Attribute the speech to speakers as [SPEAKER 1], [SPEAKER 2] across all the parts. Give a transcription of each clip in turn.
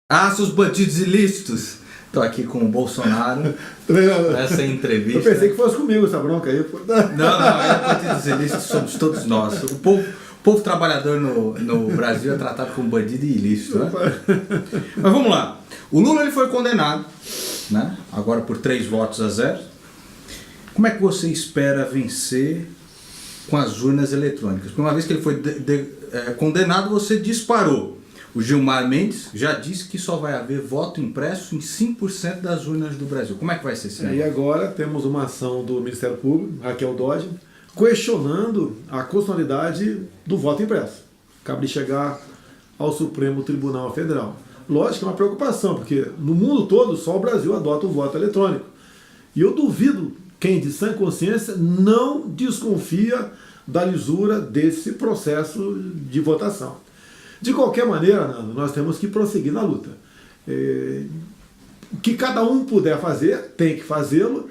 [SPEAKER 1] Ah, seus bandidos ilícitos! Estou aqui com o Bolsonaro nessa entrevista.
[SPEAKER 2] Eu pensei que fosse comigo essa bronca aí.
[SPEAKER 1] Não, bandidos ilícitos somos todos nós. O povo trabalhador no Brasil é tratado como bandido e ilícito, né? Mas vamos lá. O Lula ele foi condenado, né? Agora por 3-0. Como é que você espera vencer com as urnas eletrônicas? Porque uma vez que ele foi condenado, você disparou. O Gilmar Mendes já disse que só vai haver voto impresso em 5% das urnas do Brasil. Como é que vai ser isso?
[SPEAKER 2] E agora temos uma ação do Ministério Público, Raquel Dodge, questionando a constitucionalidade do voto impresso. Cabe de chegar ao Supremo Tribunal Federal. Lógico que é uma preocupação, porque no mundo todo só o Brasil adota o voto eletrônico. E eu duvido quem de sã consciência não desconfia da lisura desse processo de votação. De qualquer maneira, Nando, nós temos que prosseguir na luta. O que cada um puder fazer, tem que fazê-lo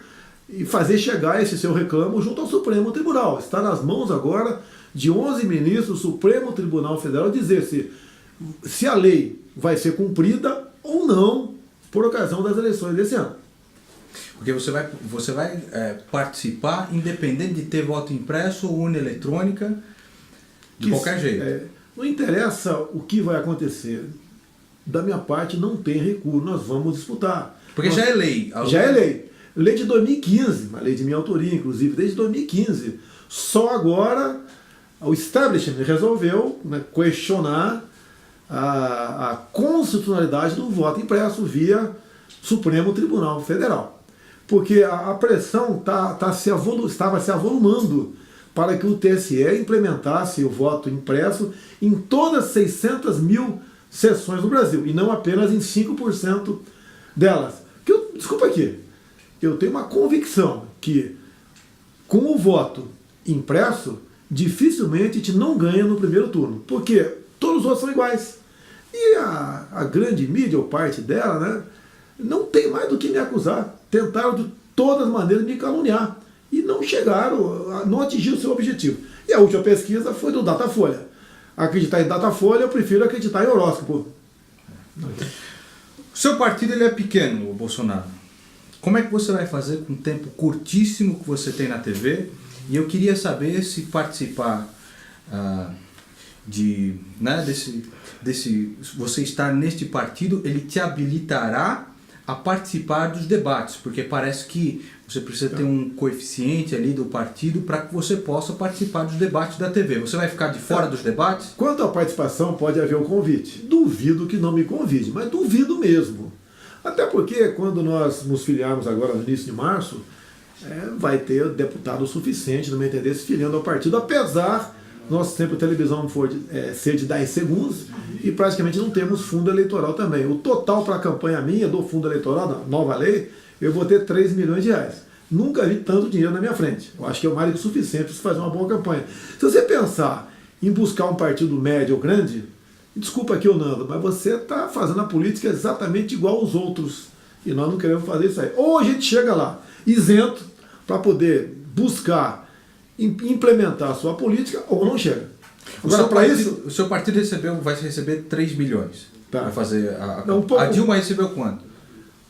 [SPEAKER 2] e fazer chegar esse seu reclamo junto ao Supremo Tribunal. Está nas mãos agora de 11 ministros do Supremo Tribunal Federal dizer se a lei vai ser cumprida ou não por ocasião das eleições desse ano.
[SPEAKER 1] Porque você vai participar independente de ter voto impresso ou urna eletrônica, de qualquer jeito.
[SPEAKER 2] Não interessa o que vai acontecer. Da minha parte, não tem recuo. Nós vamos disputar.
[SPEAKER 1] Porque já é lei.
[SPEAKER 2] Já é lei. Lei de 2015, uma lei de minha autoria, inclusive, desde 2015. Só agora o establishment resolveu questionar a constitucionalidade do voto impresso via Supremo Tribunal Federal. Porque a pressão estava se avolumando para que o TSE implementasse o voto impresso em todas as 600 mil sessões do Brasil, e não apenas em 5% delas. Desculpa aqui, eu tenho uma convicção que com o voto impresso, dificilmente a gente não ganha no primeiro turno, porque todos os outros são iguais. E a grande mídia, ou parte dela, né, não tem mais do que me acusar. Tentaram de todas as maneiras me caluniar. E não chegaram, não atingiram o seu objetivo. E a última pesquisa foi do Datafolha. Acreditar em Datafolha, eu prefiro acreditar em horóscopo.
[SPEAKER 1] O seu partido ele é pequeno, o Bolsonaro. Como é que você vai fazer com o tempo curtíssimo que você tem na TV? E eu queria saber se participar você estar neste partido, ele te habilitará a participar dos debates, porque parece que você precisa ter um coeficiente ali do partido para que você possa participar dos debates da TV. Você vai ficar de fora dos debates?
[SPEAKER 2] Quanto à participação, pode haver um convite. Duvido que não me convide, mas duvido mesmo. Até porque quando nós nos filiarmos agora no início de março, vai ter deputado suficiente, no meu entender, se filiando ao partido, apesar nosso tempo de televisão ser de 10 segundos e praticamente não temos fundo eleitoral também. O total para a campanha minha do fundo eleitoral, da nova lei, eu vou ter 3 milhões de reais. Nunca vi tanto dinheiro na minha frente. Eu acho que é o mais do que suficiente para fazer uma boa campanha. Se você pensar em buscar um partido médio ou grande, desculpa aqui, Nando, mas você está fazendo a política exatamente igual aos outros. E nós não queremos fazer isso aí. Ou a gente chega lá isento para poder buscar implementar a sua política, ou não chega.
[SPEAKER 1] Agora, para isso, o seu partido vai receber 3 milhões. Tá. Para fazer a Dilma recebeu quanto?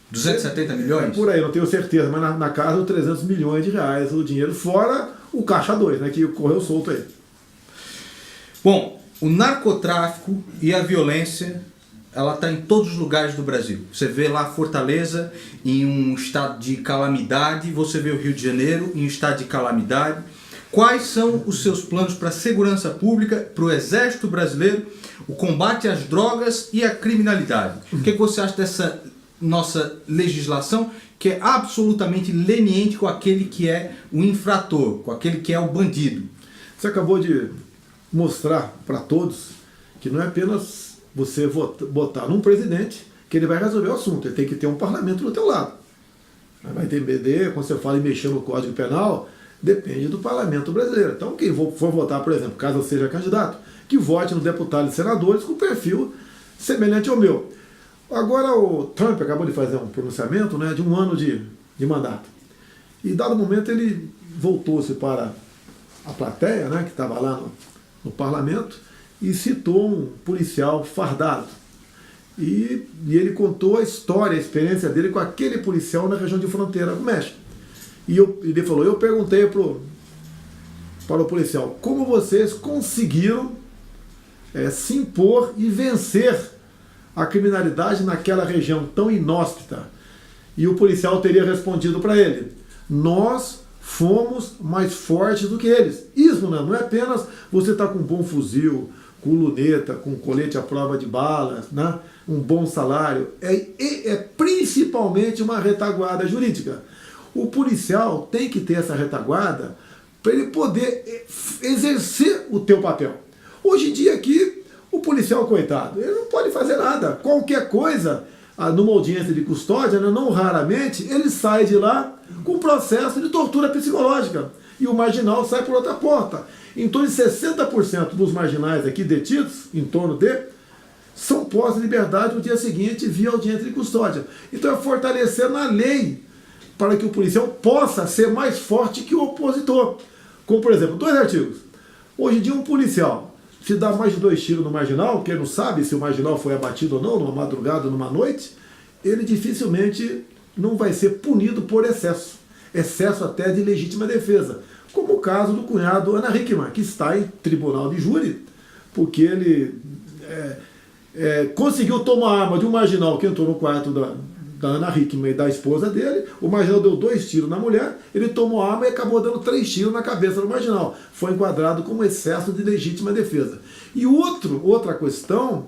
[SPEAKER 1] 270 milhões?
[SPEAKER 2] Por aí, não tenho certeza, mas na casa de 300 milhões de reais o dinheiro, fora o caixa 2, né, que correu solto aí.
[SPEAKER 1] Bom, o narcotráfico e a violência, ela está em todos os lugares do Brasil. Você vê lá Fortaleza em um estado de calamidade, você vê o Rio de Janeiro em um estado de calamidade. Quais são os seus planos para a segurança pública, para o Exército Brasileiro, o combate às drogas e à criminalidade? O que você acha dessa nossa legislação que é absolutamente leniente com aquele que é o infrator, com aquele que é o bandido?
[SPEAKER 2] Você acabou de mostrar para todos que não é apenas você botar num presidente que ele vai resolver o assunto, ele tem que ter um parlamento do teu lado. Vai ter BD, quando você fala em mexer no Código Penal, depende do parlamento brasileiro. Então, quem for votar, por exemplo, caso eu seja candidato, que vote no deputado e senadores com perfil semelhante ao meu. Agora, o Trump acabou de fazer um pronunciamento, né, de 1 ano de mandato. E, dado momento, ele voltou-se para a plateia, né, que estava lá no parlamento, e citou um policial fardado. e ele contou a história, a experiência dele com aquele policial na região de fronteira com o México. E ele falou, eu perguntei para o policial, como vocês conseguiram se impor e vencer a criminalidade naquela região tão inóspita? E o policial teria respondido para ele, nós fomos mais fortes do que eles. Isso não é apenas você estar com um bom fuzil, com luneta, com colete à prova de balas, né? Um bom salário, é principalmente uma retaguarda jurídica. O policial tem que ter essa retaguarda para ele poder exercer o teu papel. Hoje em dia aqui, o policial, coitado, ele não pode fazer nada. Qualquer coisa, numa audiência de custódia, não raramente, ele sai de lá com processo de tortura psicológica. E o marginal sai por outra porta. Em torno de 60% dos marginais aqui detidos, em torno são postos em liberdade no dia seguinte via audiência de custódia. Então é fortalecer na lei para que o policial possa ser mais forte que o opositor. Como, por exemplo, 2 artigos. Hoje em dia, um policial, se dá mais de 2 tiros no marginal, que ele não sabe se o marginal foi abatido ou não, numa madrugada ou numa noite, ele dificilmente não vai ser punido por excesso. Excesso até de legítima defesa. Como o caso do cunhado Ana Hickman, que está em tribunal de júri, porque ele conseguiu tomar a arma de um marginal que entrou no quarto da Ana Hickman e da esposa dele. O marginal deu 2 tiros na mulher, ele tomou a arma e acabou dando 3 tiros na cabeça do marginal. Foi enquadrado como excesso de legítima defesa. E outra questão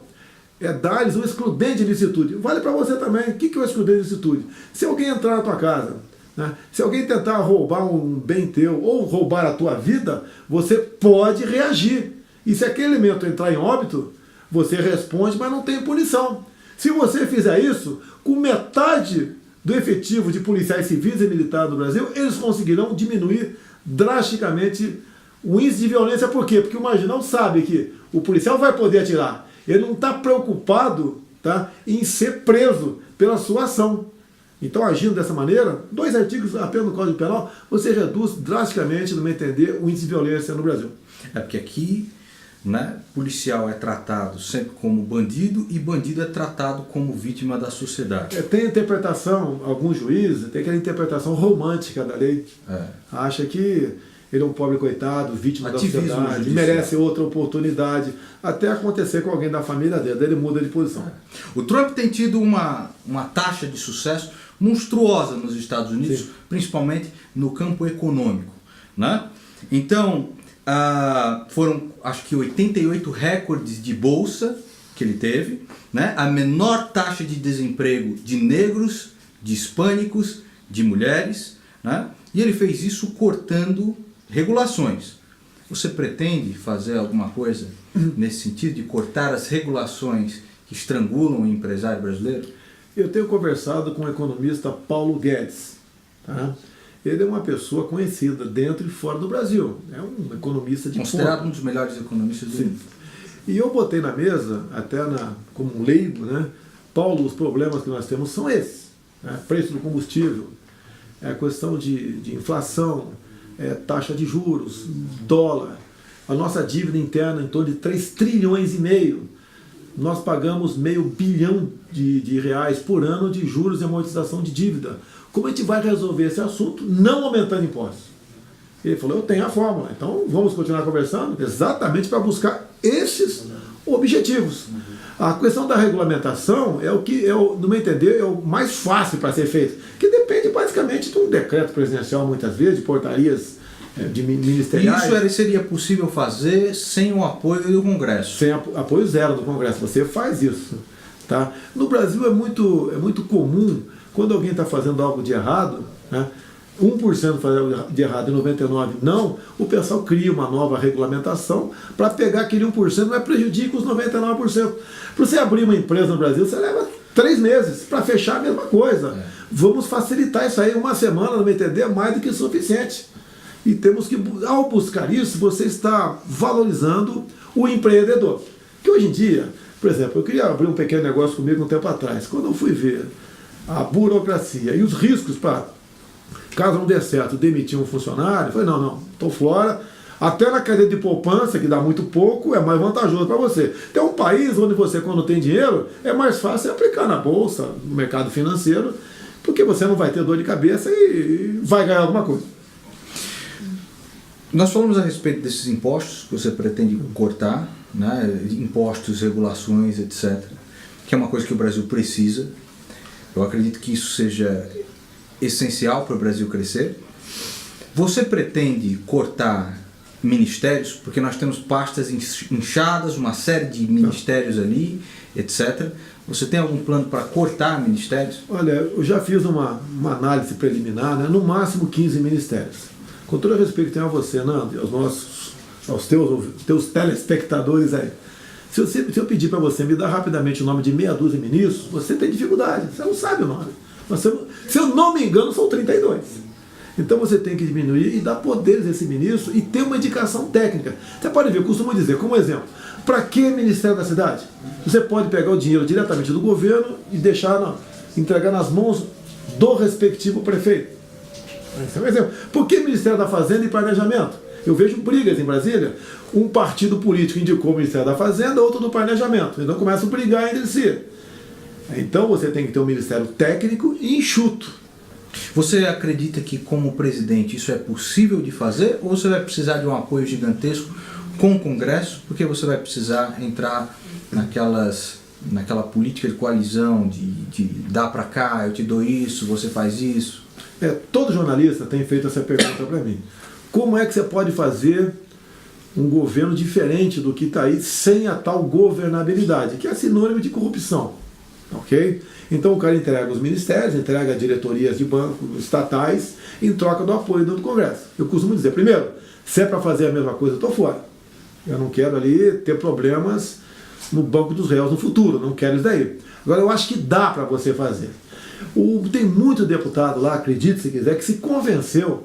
[SPEAKER 2] é dar-lhes um excludente de licitude. Vale para você também. O que é o excludente de licitude? Se alguém entrar na tua casa, né, se alguém tentar roubar um bem teu ou roubar a tua vida, você pode reagir. E se aquele elemento entrar em óbito, você responde, mas não tem punição. Se você fizer isso, com metade do efetivo de policiais civis e militares do Brasil, eles conseguirão diminuir drasticamente o índice de violência. Por quê? Porque o marginal sabe que o policial vai poder atirar. Ele não está preocupado, tá, em ser preso pela sua ação. Então, agindo dessa maneira, 2 artigos apenas no Código Penal, você reduz drasticamente, no meu entender, o índice de violência no Brasil.
[SPEAKER 1] É porque aqui, né, policial é tratado sempre como bandido e bandido é tratado como vítima da sociedade.
[SPEAKER 2] Tem interpretação, alguns juízes, tem aquela interpretação romântica da lei. Acha que ele é um pobre coitado, vítima da sociedade, merece outra oportunidade, até acontecer com alguém da família dele, daí ele muda de posição.
[SPEAKER 1] O Trump tem tido uma taxa de sucesso monstruosa nos Estados Unidos, sim, principalmente no campo econômico, né? Então, foram, acho que 88 recordes de bolsa que ele teve, né? A menor taxa de desemprego de negros, de hispânicos, de mulheres, né? E ele fez isso cortando regulações. Você pretende fazer alguma coisa nesse sentido, de cortar as regulações que estrangulam o empresário brasileiro?
[SPEAKER 2] Eu tenho conversado com o economista Paulo Guedes. Tá? Ele é uma pessoa conhecida dentro e fora do Brasil. É um economista de
[SPEAKER 1] considerado ponta. Um dos melhores economistas do mundo.
[SPEAKER 2] E eu botei na mesa, até como um leigo, né? Paulo, os problemas que nós temos são esses. Né? Preço do combustível, a questão de inflação, taxa de juros, dólar, a nossa dívida interna em torno de 3 trilhões e meio. Nós pagamos R$500 bilhão de reais por ano de juros e amortização de dívida. Como a gente vai resolver esse assunto não aumentando impostos? Ele falou, eu tenho a fórmula, então vamos continuar conversando exatamente para buscar esses objetivos. A questão da regulamentação é o que, no meu entender, é o mais fácil para ser feito, que depende basicamente de um decreto presidencial, muitas vezes, de portarias de ministeriais.
[SPEAKER 1] Isso seria possível fazer sem o apoio do Congresso?
[SPEAKER 2] Sem apoio zero do Congresso, você faz isso. Tá? No Brasil é muito comum, quando alguém está fazendo algo de errado, né, 1% faz de errado e 99% não, o pessoal cria uma nova regulamentação para pegar aquele 1%, mas prejudica os 99%. Para você abrir uma empresa no Brasil, você leva 3 meses para fechar a mesma coisa. Vamos facilitar isso aí, 1 semana, no meu entender, é mais do que suficiente. E temos que, ao buscar isso, você está valorizando o empreendedor. Que hoje em dia, por exemplo, eu queria abrir um pequeno negócio comigo um tempo atrás. Quando eu fui ver a burocracia e os riscos para, caso não der certo, demitir um funcionário, eu falei, não, estou fora. Até na cadeia de poupança, que dá muito pouco, é mais vantajoso para você. Tem um país onde você, quando tem dinheiro, é mais fácil aplicar na bolsa, no mercado financeiro, porque você não vai ter dor de cabeça e vai ganhar alguma coisa.
[SPEAKER 1] Nós falamos a respeito desses impostos que você pretende cortar, né? Impostos, regulações, etc., que é uma coisa que o Brasil precisa. Eu acredito que isso seja essencial para o Brasil crescer. Você pretende cortar ministérios, porque nós temos pastas inchadas, uma série de ministérios ali, etc. Você tem algum plano para cortar ministérios?
[SPEAKER 2] Olha, eu já fiz uma análise preliminar, né? No máximo 15 ministérios. Com todo respeito que tenho a você, Nando, e aos teus telespectadores aí. Se eu pedir para você me dar rapidamente o nome de meia dúzia de ministros, você tem dificuldade, você não sabe o nome. Se eu não me engano, são 32. Então você tem que diminuir e dar poderes a esse ministro e ter uma indicação técnica. Você pode ver, eu costumo dizer, como exemplo, para que Ministério da Cidade? Você pode pegar o dinheiro diretamente do governo e entregar nas mãos do respectivo prefeito. Esse é um exemplo. Por que Ministério da Fazenda e Planejamento? Eu vejo brigas em Brasília. Um partido político indicou o Ministério da Fazenda, outro do Planejamento. Então começam a brigar entre si. Então você tem que ter um ministério técnico e enxuto.
[SPEAKER 1] Você acredita que, como presidente, isso é possível de fazer? Ou você vai precisar de um apoio gigantesco com o Congresso? Porque você vai precisar entrar naquela política de coalizão, de dar para cá, eu te dou isso, você faz isso.
[SPEAKER 2] Todo jornalista tem feito essa pergunta para mim. Como é que você pode fazer um governo diferente do que está aí sem a tal governabilidade, que é sinônimo de corrupção? Ok? Então o cara entrega os ministérios, entrega diretorias de banco estatais em troca do apoio do Congresso. Eu costumo dizer, primeiro, se é para fazer a mesma coisa, eu estou fora. Eu não quero ali ter problemas no banco dos réus no futuro, não quero isso daí. Agora eu acho que dá para você fazer. Tem muito deputado lá, acredite se quiser, que se convenceu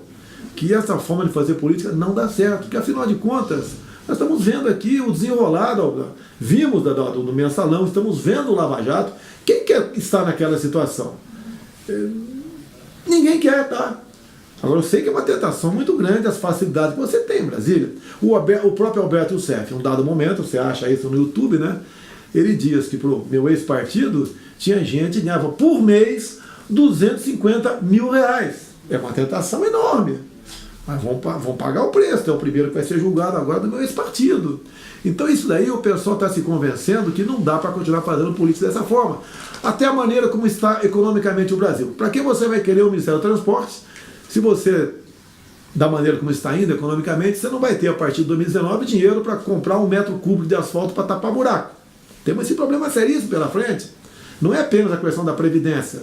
[SPEAKER 2] que essa forma de fazer política não dá certo, porque afinal de contas, nós estamos vendo aqui o desenrolado, vimos do mensalão, estamos vendo o Lava Jato. Quem quer estar naquela situação? Ninguém quer, tá? Agora eu sei que é uma tentação muito grande as facilidades que você tem em Brasília. O próprio Alberto Youssef, em um dado momento, você acha isso no YouTube, né? Ele diz que pro meu ex-partido tinha gente que ganhava por mês 250 mil reais. É uma tentação enorme. Mas vão pagar o preço. É o primeiro que vai ser julgado agora do meu ex-partido. Então isso daí o pessoal está se convencendo que não dá para continuar fazendo política dessa forma. Até a maneira como está economicamente o Brasil. Para que você vai querer o Ministério do Transportes se você, da maneira como está indo economicamente, você não vai ter a partir de 2019 dinheiro para comprar 1 metro cúbico de asfalto para tapar buraco. Temos esse problema seríssimo pela frente. Não é apenas a questão da Previdência.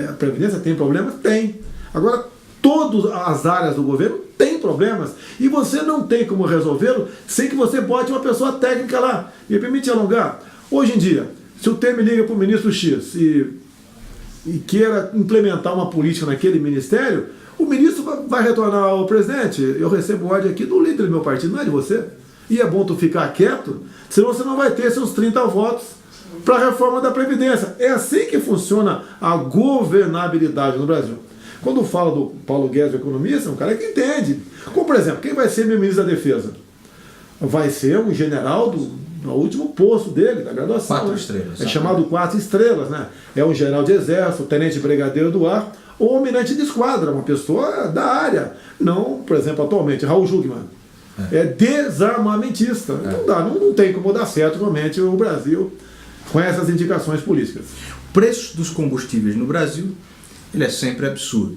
[SPEAKER 2] A Previdência tem problemas? Tem. Agora, todas as áreas do governo têm problemas e você não tem como resolvê-lo sem que você bote uma pessoa técnica lá. Me permite alongar? Hoje em dia, se o Temer liga para o ministro X e queira implementar uma política naquele ministério, o ministro vai retornar ao presidente. Eu recebo ordem aqui do líder do meu partido, não é de você. E é bom tu ficar quieto, senão você não vai ter seus 30 votos para a reforma da Previdência. É assim que funciona a governabilidade no Brasil. Quando fala do Paulo Guedes, o economista, é um cara que entende. Como, por exemplo, quem vai ser meu ministro da Defesa? Vai ser um general do último posto dele, da graduação.
[SPEAKER 1] 4 estrelas.
[SPEAKER 2] É chamado 4 estrelas, né? É um general de exército, tenente brigadeiro do ar, ou almirante de esquadra, uma pessoa da área. Não, por exemplo, atualmente, Raul Jungmann. É desarmamentista. Não dá, não tem como dar certo realmente o Brasil com essas indicações políticas.
[SPEAKER 1] O preço dos combustíveis no Brasil, ele é sempre absurdo.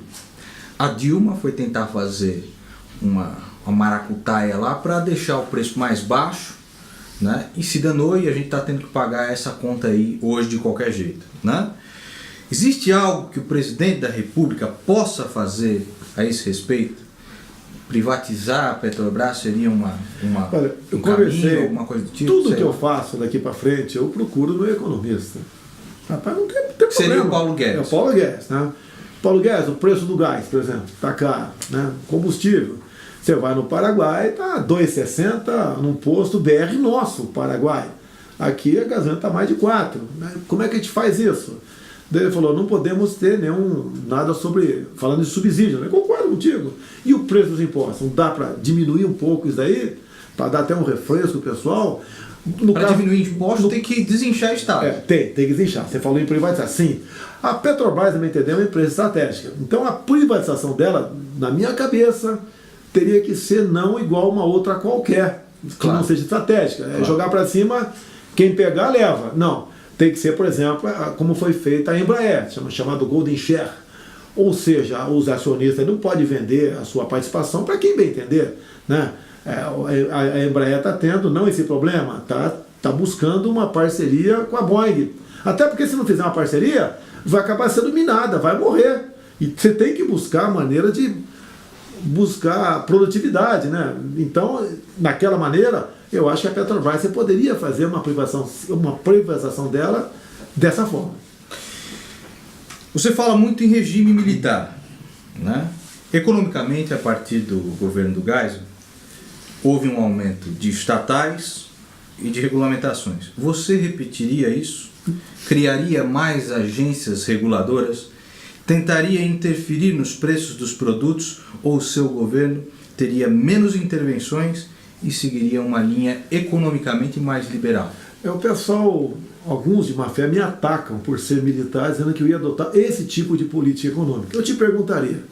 [SPEAKER 1] A Dilma foi tentar fazer uma maracutaia lá para deixar o preço mais baixo, né? E se danou e a gente está tendo que pagar essa conta aí hoje de qualquer jeito, né? Existe algo que o presidente da República possa fazer a esse respeito? Privatizar a Petrobras seria
[SPEAKER 2] Olha, eu
[SPEAKER 1] caminho, alguma coisa do tipo?
[SPEAKER 2] Tudo que eu faço daqui para frente, eu procuro no economista. Rapaz, não tem problema.
[SPEAKER 1] Seria o Paulo Guedes.
[SPEAKER 2] É o Paulo Guedes, né? Paulo Guedes, o preço do gás, por exemplo, está caro, né? Combustível. Você vai no Paraguai, está 2,60 num posto BR nosso, Paraguai. Aqui a gasolina está mais de 4. Né? Como é que a gente faz isso? Daí ele falou, não podemos ter nada sobre, falando de subsídio. Eu concordo Concordo contigo. E o preço dos impostos? Não dá para diminuir um pouco isso daí? Para dar até um refresco pessoal?
[SPEAKER 1] Para diminuir impostos tem que desinchar o Estado.
[SPEAKER 2] Tem que desinchar. Você falou em privatizar. Sim. A Petrobras, também entendeu, é uma empresa estratégica. Então a privatização dela, na minha cabeça, teria que ser não igual uma outra qualquer, que não seja estratégica. É jogar para cima, quem pegar leva. Não. Tem que ser, por exemplo, como foi feita a Embraer, chamado Golden Share. Ou seja, os acionistas não podem vender a sua participação para quem bem entender, né? A Embraer está tendo não esse problema, tá buscando uma parceria com a Boeing. Até porque se não fizer uma parceria, vai acabar sendo minada, vai morrer. E você tem que buscar a maneira de buscar produtividade, né? Então, naquela maneira, eu acho que a Petrobras você poderia fazer uma privatização dela dessa forma.
[SPEAKER 1] Você fala muito em regime militar, né? Economicamente, a partir do governo do Geisel, houve um aumento de estatais e de regulamentações. Você repetiria isso? Criaria mais agências reguladoras? Tentaria interferir nos preços dos produtos ou o seu governo teria menos intervenções e seguiria uma linha economicamente mais liberal?
[SPEAKER 2] O pessoal, alguns de má fé, me atacam por ser militar, dizendo que eu ia adotar esse tipo de política econômica. Eu te perguntaria,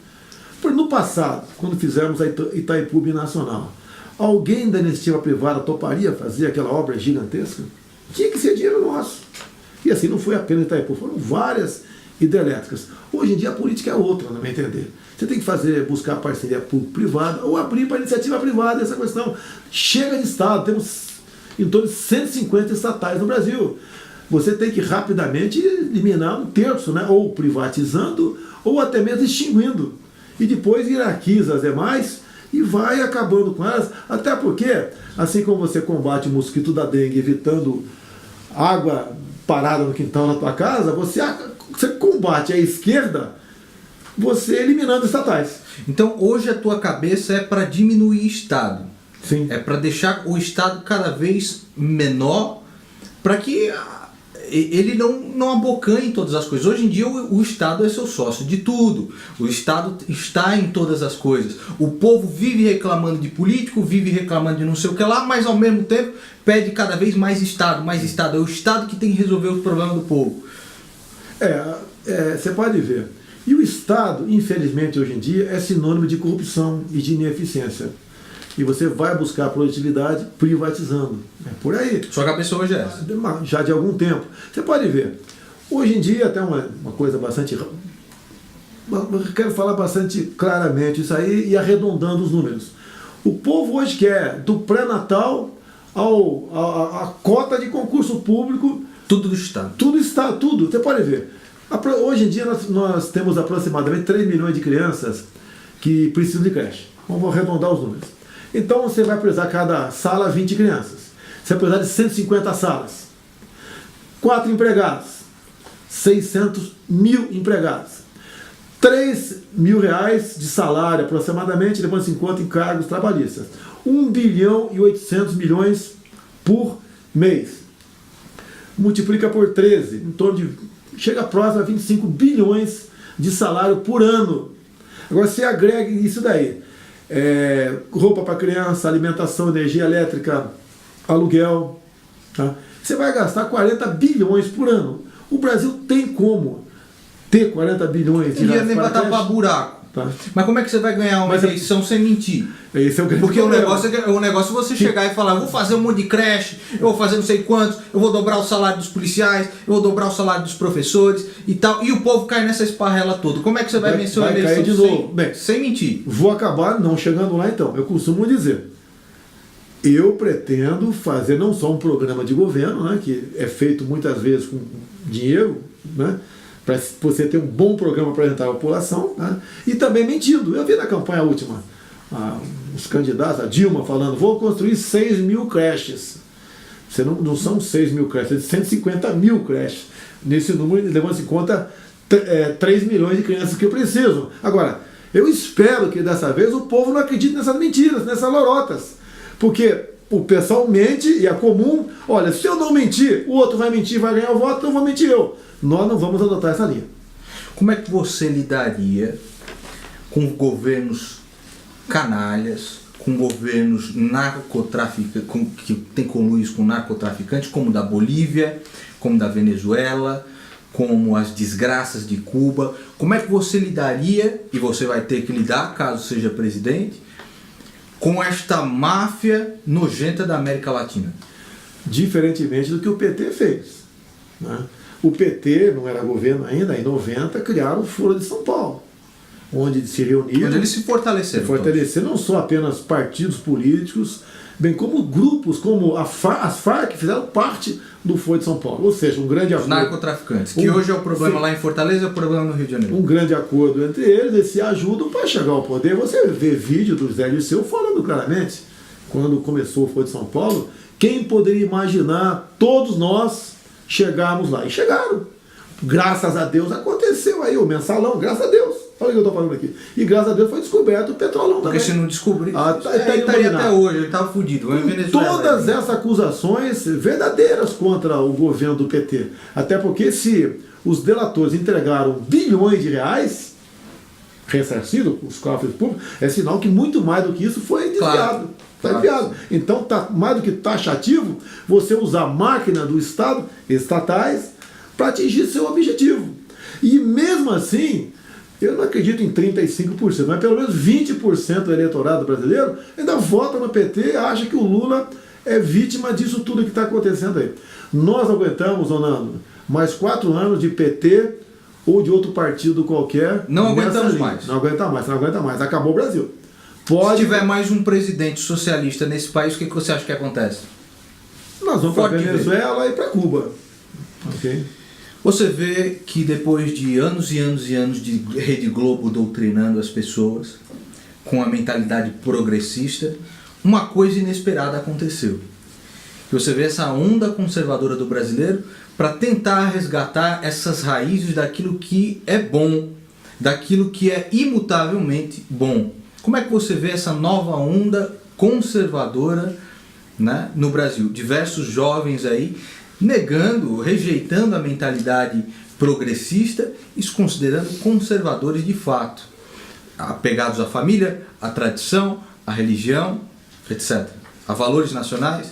[SPEAKER 2] no passado, quando fizemos a Itaipu Binacional, alguém da iniciativa privada toparia fazer aquela obra gigantesca? Tinha que ser dinheiro nosso. E assim, não foi apenas Itaipu, foram várias hidrelétricas. Hoje em dia a política é outra, no meu entender. Você tem que buscar parceria público-privada ou abrir para iniciativa privada essa questão. Chega de Estado, temos em torno de 150 estatais no Brasil. Você tem que rapidamente eliminar um terço, né? Ou privatizando, ou até mesmo extinguindo. E depois hierarquiza as demais e vai acabando com elas. Até porque, assim como você combate o mosquito da dengue evitando água parada no quintal da tua casa, você combate a esquerda, você eliminando estatais.
[SPEAKER 1] Então hoje a tua cabeça é para diminuir o Estado.
[SPEAKER 2] Sim.
[SPEAKER 1] É para deixar o Estado cada vez menor, para que ele não abocanhe todas as coisas. Hoje em dia o Estado é seu sócio de tudo. O Estado está em todas as coisas. O povo vive reclamando de político, vive reclamando de não sei o que lá, mas ao mesmo tempo pede cada vez mais Estado, mais Estado. É o Estado que tem que resolver os problemas do povo.
[SPEAKER 2] Você pode ver. E o Estado, infelizmente, hoje em dia, é sinônimo de corrupção e de ineficiência. E você vai buscar produtividade privatizando. É por aí.
[SPEAKER 1] Sua cabeça hoje é essa?
[SPEAKER 2] Já de algum tempo. Você pode ver. Hoje em dia, até uma coisa bastante... Eu quero falar bastante claramente isso aí e arredondando os números. O povo hoje quer, do pré-natal a cota de concurso público...
[SPEAKER 1] Tudo do Estado.
[SPEAKER 2] Tudo está, tudo. Você pode ver. Hoje em dia nós temos aproximadamente 3 milhões de crianças que precisam de creche. Vamos arredondar os números. Então você vai precisar cada sala 20 crianças. Você vai precisar de 150 salas. 4 empregados. 600 mil empregados. 3 mil reais de salário aproximadamente, levando-se em conta encargos trabalhistas. 1 bilhão e 800 milhões por mês. Multiplica por 13, em torno de... Chega próximo a 25 bilhões de salário por ano. Agora você agrega isso daí. Roupa para criança, alimentação, energia elétrica, aluguel. Tá? Você vai gastar 40 bilhões por ano. O Brasil tem como ter 40 bilhões de reais
[SPEAKER 1] nem para tapar buraco. Tá. Mas como é que você vai ganhar uma eleição sem mentir?
[SPEAKER 2] Esse é o
[SPEAKER 1] Porque o negócio é você chegar e falar, eu vou fazer um monte de creche, eu vou fazer não sei quantos, eu vou dobrar o salário dos policiais, eu vou dobrar o salário dos professores e tal, e o povo cai nessa esparrela toda. Como é que você vai vencer uma eleição
[SPEAKER 2] de novo.
[SPEAKER 1] Sem mentir?
[SPEAKER 2] Vou acabar não chegando lá então. Eu costumo dizer, eu pretendo fazer não só um programa de governo, né, que é feito muitas vezes com dinheiro, né, para você ter um bom programa para apresentar a população, né? E também mentindo. Eu vi na campanha última os candidatos, a Dilma falando, vou construir 6 mil creches. Você não são 6 mil creches, são 150 mil creches. Nesse número, levando-se em conta 3 milhões de crianças que precisam. Agora, eu espero que dessa vez o povo não acredite nessas mentiras, nessas lorotas. Porque o pessoal mente e é comum, olha, se eu não mentir, o outro vai mentir, vai ganhar o voto, então eu vou mentir eu. Nós não vamos adotar essa linha.
[SPEAKER 1] Como é que você lidaria com governos canalhas, com governos narcotraficantes, que tem conluios com narcotraficantes, como o da Bolívia, como da Venezuela, como as desgraças de Cuba. Como é que você lidaria, e você vai ter que lidar caso seja presidente, com esta máfia nojenta da América Latina?
[SPEAKER 2] Diferentemente do que o PT fez, né? O PT não era governo ainda, em 90 criaram o Foro de São Paulo, onde se reuniram,
[SPEAKER 1] onde eles se fortaleceram.
[SPEAKER 2] Não só apenas partidos políticos, bem como grupos, como as Farc fizeram parte do Foro de São Paulo. Ou seja, um grande acordo.
[SPEAKER 1] Os narcotraficantes, que hoje é o problema lá em Fortaleza, é o problema no Rio de Janeiro.
[SPEAKER 2] Um grande acordo entre eles, eles se ajudam para chegar ao poder. Você vê vídeo do Zé Dirceu falando claramente, quando começou o Foro de São Paulo, quem poderia imaginar todos nós chegarmos lá? E chegaram. Graças a Deus aconteceu aí o mensalão, graças a Deus. Olha o que eu estou falando aqui. E graças a Deus foi descoberto o petrolão também.
[SPEAKER 1] Porque se não descobrir,
[SPEAKER 2] ele
[SPEAKER 1] estaria até hoje, ele estava fudido.
[SPEAKER 2] Todas essas acusações verdadeiras contra o governo do PT. Até porque se os delatores entregaram bilhões de reais ressarcidos, os cofres públicos, é sinal que muito mais do que isso foi desviado. Está enviado. Então, tá mais do que taxativo você usar a máquina do Estado, estatais, para atingir seu objetivo. E mesmo assim, eu não acredito em 35%, mas pelo menos 20% do eleitorado brasileiro ainda vota no PT e acha que o Lula é vítima disso tudo que está acontecendo aí. Nós aguentamos, Nando, mais 4 anos de PT ou de outro partido qualquer.
[SPEAKER 1] Não aguentamos mais.
[SPEAKER 2] Não aguenta mais. Acabou o Brasil.
[SPEAKER 1] Se tiver mais um presidente socialista nesse país, o que você acha que acontece?
[SPEAKER 2] Nós vamos para Venezuela e para Cuba. Okay.
[SPEAKER 1] Você vê que depois de anos e anos e anos de Rede Globo doutrinando as pessoas com a mentalidade progressista, uma coisa inesperada aconteceu. Você vê essa onda conservadora do brasileiro para tentar resgatar essas raízes daquilo que é bom, daquilo que é imutavelmente bom. Como é que você vê essa nova onda conservadora, né, no Brasil? Diversos jovens aí negando, rejeitando a mentalidade progressista e se considerando conservadores de fato, apegados à família, à tradição, à religião, etc. A valores nacionais.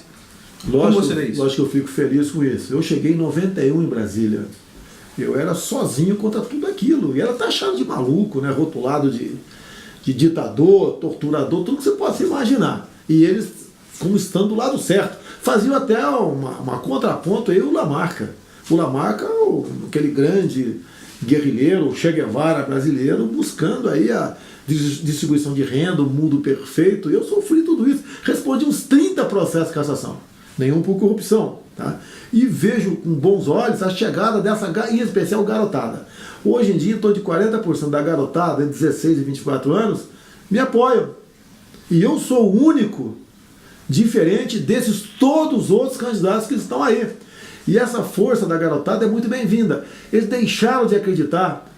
[SPEAKER 1] Como você vê isso?
[SPEAKER 2] Lógico que eu fico feliz com isso. Eu cheguei em 91 em Brasília. Eu era sozinho contra tudo aquilo. E era taxado de maluco, né? Rotulado de ditador, torturador, tudo que você possa imaginar. E eles, como estando do lado certo, faziam até uma contraponto aí o Lamarca. O Lamarca, aquele grande guerrilheiro, Che Guevara brasileiro, buscando aí a distribuição de renda, o mundo perfeito. Eu sofri tudo isso. Respondi uns 30 processos de cassação. Nenhum por corrupção. Tá? E vejo com bons olhos a chegada dessa, em especial, garotada. Hoje em dia, em torno de 40% da garotada, entre 16 e 24 anos, me apoiam. E eu sou o único diferente desses todos os outros candidatos que estão aí. E essa força da garotada é muito bem-vinda. Eles deixaram de acreditar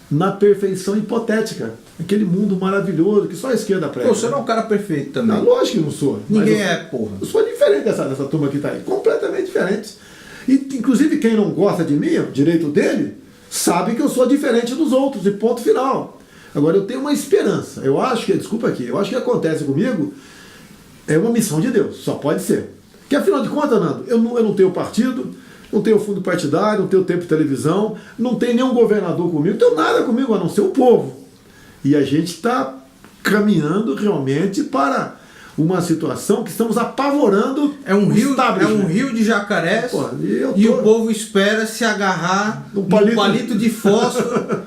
[SPEAKER 2] na perfeição hipotética, aquele mundo maravilhoso que só a esquerda prega.
[SPEAKER 1] Você não é um cara perfeito também.
[SPEAKER 2] Não, lógico que não sou.
[SPEAKER 1] Ninguém é, porra.
[SPEAKER 2] Eu sou diferente dessa turma que está aí, completamente diferente. E, inclusive, quem não gosta de mim, o direito dele, sabe que eu sou diferente dos outros, e ponto final. Agora, eu tenho uma esperança. Eu acho que, desculpa aqui, eu acho que acontece comigo é uma missão de Deus, só pode ser. Que, afinal de contas, Nando, eu não tenho partido, não tenho fundo partidário, não tenho tempo de televisão, não tenho nenhum governador comigo, não tenho nada comigo a não ser o povo. E a gente está caminhando realmente para uma situação que estamos apavorando.
[SPEAKER 1] É um rio de jacarés. Pô, e o povo espera se agarrar no palito de fósforo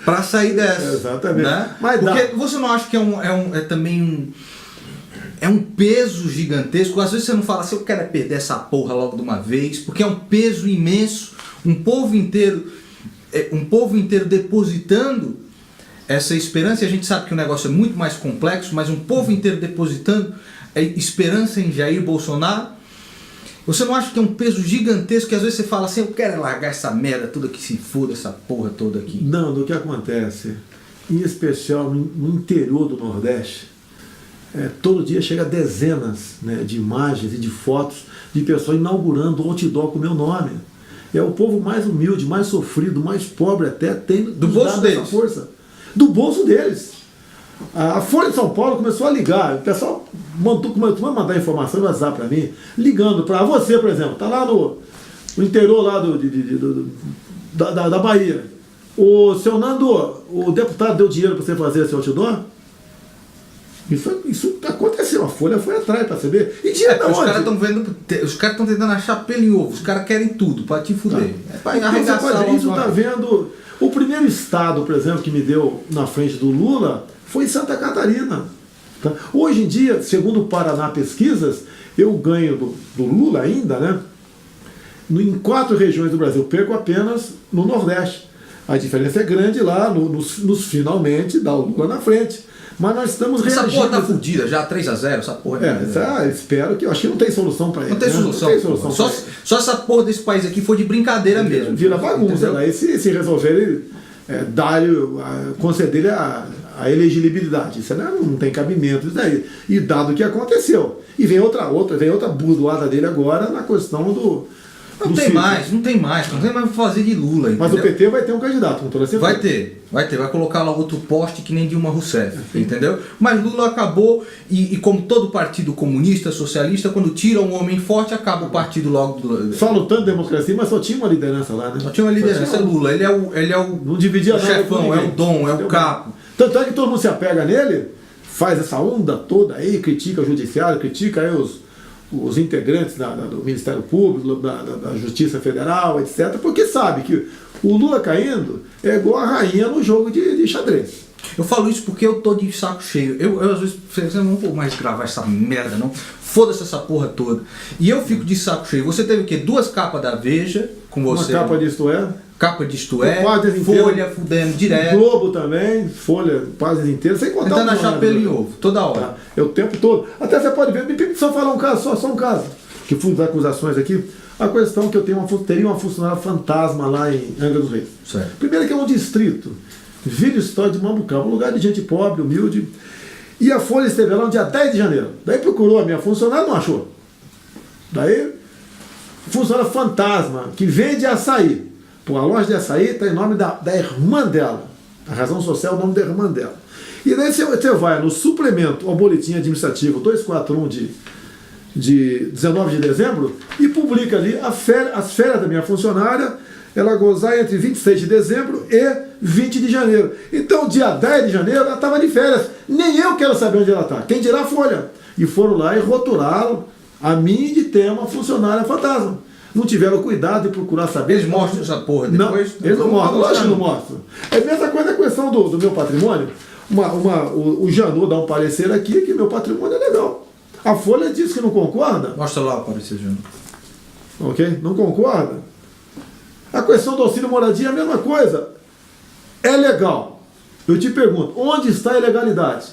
[SPEAKER 1] para sair dessa.
[SPEAKER 2] Exatamente.
[SPEAKER 1] Né? Porque você não acha que é também um peso gigantesco? Às vezes você não fala assim, eu quero perder essa porra logo de uma vez, porque é um peso imenso, um povo inteiro depositando essa esperança, e a gente sabe que o negócio é muito mais complexo, mas um povo inteiro depositando esperança em Jair Bolsonaro. Você não acha que é um peso gigantesco que às vezes você fala assim, eu quero largar essa merda toda que se foda, essa porra toda aqui?
[SPEAKER 2] Não, do que acontece, em especial no interior do Nordeste, todo dia chega dezenas, né, de imagens e de fotos de pessoas inaugurando o outdoor com o meu nome. É o povo mais humilde, mais sofrido, mais pobre até, tem
[SPEAKER 1] do bolso deles.
[SPEAKER 2] Essa força. do bolso deles. A Folha de São Paulo começou a ligar, o pessoal começou a mandar informação no WhatsApp para mim, ligando para você, por exemplo, está lá no interior lá da Bahia. O seu Nando, o deputado deu dinheiro para você fazer esse outdoor? Isso aconteceu, a Folha foi atrás para saber. E dinheiro da onde?
[SPEAKER 1] Os caras estão vendo, os caras estão tentando achar pelo em ovo, os caras querem tudo para te fuder.
[SPEAKER 2] Tá.
[SPEAKER 1] É para arregaçar
[SPEAKER 2] isso está vendo. O primeiro estado, por exemplo, que me deu na frente do Lula foi Santa Catarina. Tá? Hoje em dia, segundo o Paraná Pesquisas, eu ganho do Lula ainda, né? Em 4 regiões do Brasil, perco apenas no Nordeste. A diferença é grande lá, nos finalmente dá o Lula na frente. Mas nós estamos
[SPEAKER 1] reagindo. Essa porra tá fudida já, 3-0, essa porra.
[SPEAKER 2] Espero que. Eu acho que não tem solução para ele.
[SPEAKER 1] Não tem solução. Não tem solução só essa porra desse país aqui foi de brincadeira mesmo.
[SPEAKER 2] Vira bagunça. Lá. E se resolver, conceder a elegibilidade. Isso não tem cabimento. Isso daí. E dado o que aconteceu. E vem outra burdoada dele agora na questão do.
[SPEAKER 1] Não tem mais pra fazer de Lula. Entendeu?
[SPEAKER 2] Mas o PT vai ter um candidato, com toda certeza. Vai colocar lá outro poste que nem Dilma Rousseff, entendeu? Mas Lula acabou, e como todo partido comunista, socialista, quando tira um homem forte, acaba o partido logo. Só lutando democracia, mas só tinha uma liderança lá, né?
[SPEAKER 1] Só tinha uma liderança, é Lula. Ele é o
[SPEAKER 2] não dividia nada
[SPEAKER 1] chefão, é o dom, é o capo.
[SPEAKER 2] Tanto é que todo mundo se apega nele, faz essa onda toda aí, critica o judiciário, critica aí os integrantes do Ministério Público, da Justiça Federal, etc., porque sabe que o Lula caindo é igual a rainha no jogo de xadrez.
[SPEAKER 1] Eu falo isso porque eu tô de saco cheio. Eu às vezes não vou mais gravar essa merda, não. Foda-se essa porra toda. E eu fico de saco cheio. Você teve o quê? 2 capas da Veja com você.
[SPEAKER 2] Uma capa de Isto É.
[SPEAKER 1] Capa de Isto É. Folha fudendo direto.
[SPEAKER 2] Globo também. Folha, páginas inteiras. Sem contar
[SPEAKER 1] tentando achar pelo em ovo, toda hora.
[SPEAKER 2] Tá. É o tempo todo. Até você pode ver. Me permite só falar um caso, só um caso. Que fui das acusações aqui. A questão que eu teria uma funcionária fantasma lá em Angra dos Reis.
[SPEAKER 1] Certo.
[SPEAKER 2] Primeiro que é um distrito. Vila História de Mambucaba, um lugar de gente pobre, humilde. E a Folha esteve lá no dia 10 de janeiro. Daí procurou a minha funcionária, não achou. Daí, funcionária fantasma, que vende açaí. Pô, a loja de açaí está em nome da irmã dela. A razão social é o nome da irmã dela. E daí você vai no suplemento ao boletim administrativo 241 de 19 de dezembro e publica ali as férias da minha funcionária. Ela gozar entre 26 de dezembro e 20 de janeiro. Então, dia 10 de janeiro, ela estava de férias. Nem eu quero saber onde ela está. Quem dirá a Folha? E foram lá e rotularam a mim de ter uma funcionária fantasma. Não tiveram cuidado de procurar saber.
[SPEAKER 1] Eles mostram essa porra depois?
[SPEAKER 2] Não, eles não mostram. Lógico que não mostram. É a mesma coisa a questão do meu patrimônio. O Janot dá um parecer aqui que meu patrimônio é legal. A Folha diz que não concorda.
[SPEAKER 1] Mostra lá o parecer, Janot.
[SPEAKER 2] Ok? Não concorda. A questão do auxílio moradia é a mesma coisa. É legal. Eu te pergunto, onde está a ilegalidade?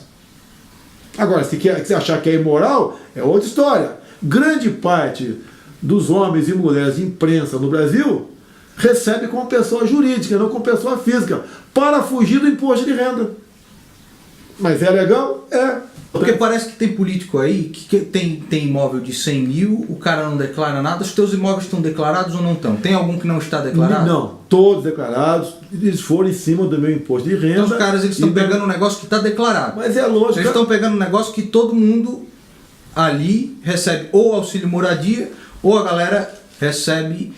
[SPEAKER 2] Agora, se você achar que é imoral, é outra história. Grande parte dos homens e mulheres de imprensa no Brasil recebe como pessoa jurídica, não como pessoa física, para fugir do imposto de renda. Mas é legal? É.
[SPEAKER 1] Porque parece que tem político aí que tem imóvel de 100 mil, o cara não declara nada. Os teus imóveis estão declarados ou não estão? Tem algum que não está declarado?
[SPEAKER 2] Não, todos declarados. Eles foram em cima do meu imposto de renda.
[SPEAKER 1] Então os caras estão pegando um negócio que está declarado.
[SPEAKER 2] Mas é lógico.
[SPEAKER 1] Eles estão pegando um negócio que todo mundo ali recebe ou auxílio moradia ou a galera recebe